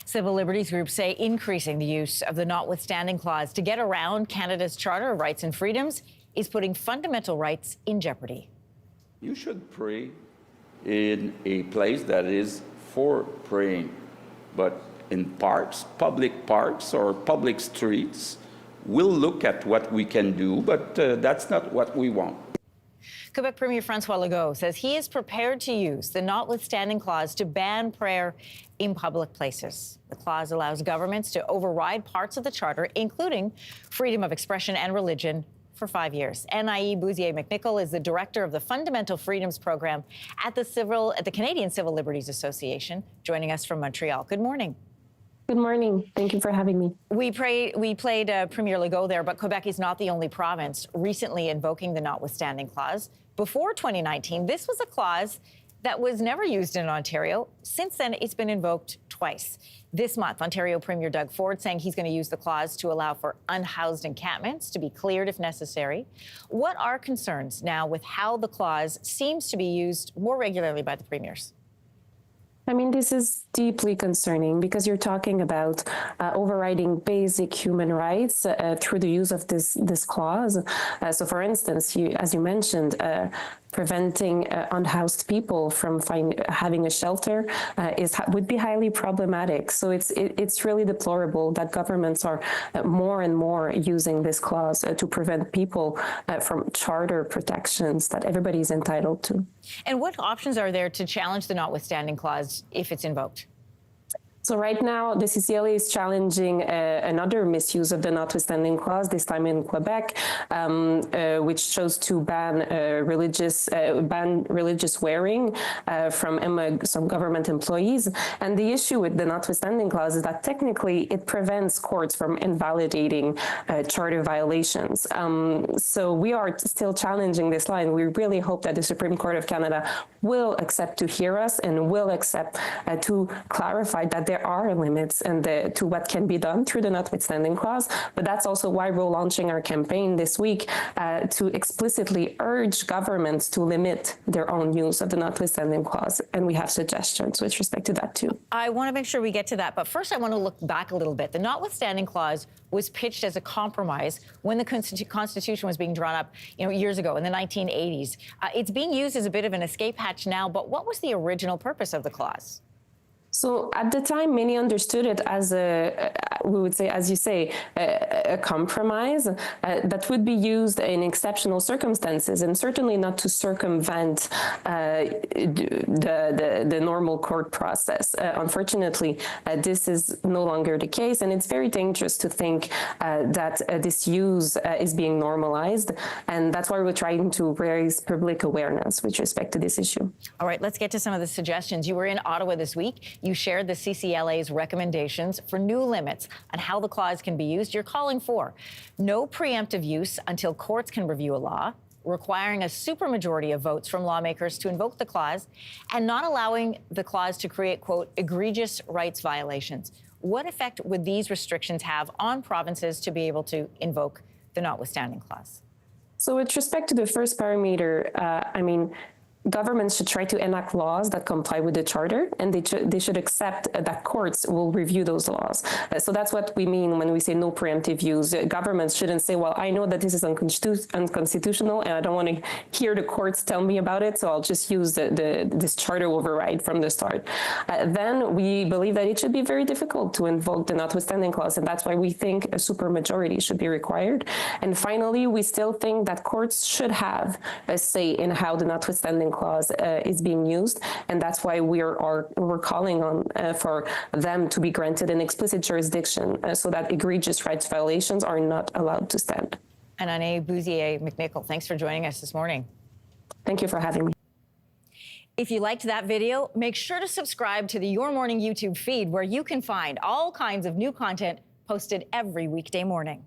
Civil liberties groups say increasing the use of the Notwithstanding clause to get around Canada's Charter of Rights and Freedoms is putting fundamental rights in jeopardy. You should pray in a place that is for praying, but in parks, public parks or public streets, we'll look at what we can do, but that's not what we want. Quebec Premier Francois Legault says he is prepared to use the Notwithstanding clause to ban prayer in public places. The clause allows governments to override parts of the Charter, including freedom of expression and religion, for 5 years. Anne-Marie Mediwake is the director of the Fundamental Freedoms Program at the Canadian Civil Liberties Association, joining us from Montreal. Good morning. Good morning. Thank you for having me. We played Premier Legault there, but Quebec is not the only province recently invoking the Notwithstanding clause. Before 2019, this was a clause that was never used in Ontario. Since then, it's been invoked twice. This month, Ontario Premier Doug Ford saying he's going to use the clause to allow for unhoused encampments to be cleared if necessary. What are concerns now with how the clause seems to be used more regularly by the premiers? I mean, this is deeply concerning because you're talking about overriding basic human rights through the use of this clause. So, for instance, as you mentioned, preventing unhoused people from having a shelter would be highly problematic. So it's really deplorable that governments are more and more using this clause to prevent people from charter protections that everybody is entitled to. And what options are there to challenge the Notwithstanding clause if it's invoked? So right now, the CCLA is challenging another misuse of the Notwithstanding clause, this time in Quebec, which chose to ban religious wearing from some government employees. And the issue with the Notwithstanding clause is that technically it prevents courts from invalidating charter violations. So we are still challenging this line. We really hope that the Supreme Court of Canada will accept to hear us and will accept to clarify that there are limits and to what can be done through the Notwithstanding clause. But that's also why we're launching our campaign this week to explicitly urge governments to limit their own use of the Notwithstanding clause. And we have suggestions with respect to that too. I want to make sure we get to that. But first, I want to look back a little bit. The Notwithstanding clause was pitched as a compromise when the Constitution was being drawn up, years ago in the 1980s. It's being used as a bit of an escape hatch now. But what was the original purpose of the clause? So at the time, many understood it as we would say, as you say, a compromise that would be used in exceptional circumstances and certainly not to circumvent the normal court process. Unfortunately, this is no longer the case, and it's very dangerous to think that this use is being normalized, and that's why we're trying to raise public awareness with respect to this issue. All right, let's get to some of the suggestions. You were in Ottawa this week. You shared the CCLA's recommendations for new limits on how the clause can be used. You're calling for no preemptive use until courts can review a law, requiring a supermajority of votes from lawmakers to invoke the clause, and not allowing the clause to create, quote, egregious rights violations. What effect would these restrictions have on provinces to be able to invoke the Notwithstanding clause? So with respect to the first parameter, governments should try to enact laws that comply with the Charter, and they should accept that courts will review those laws. So that's what we mean when we say no preemptive use. Governments shouldn't say, well, I know that this is unconstitutional, and I don't want to hear the courts tell me about it, so I'll just use this Charter override from the start. Then we believe that it should be very difficult to invoke the Notwithstanding clause, and that's why we think a supermajority should be required. And finally, we still think that courts should have a say in how the Notwithstanding clause is being used, and that's why we're calling on for them to be granted an explicit jurisdiction so that egregious rights violations are not allowed to stand. And Anne-Marie Mediwake, thanks for joining us this morning. Thank you for having me. If you liked that video, make sure to subscribe to the Your Morning YouTube feed, where you can find all kinds of new content posted every weekday morning.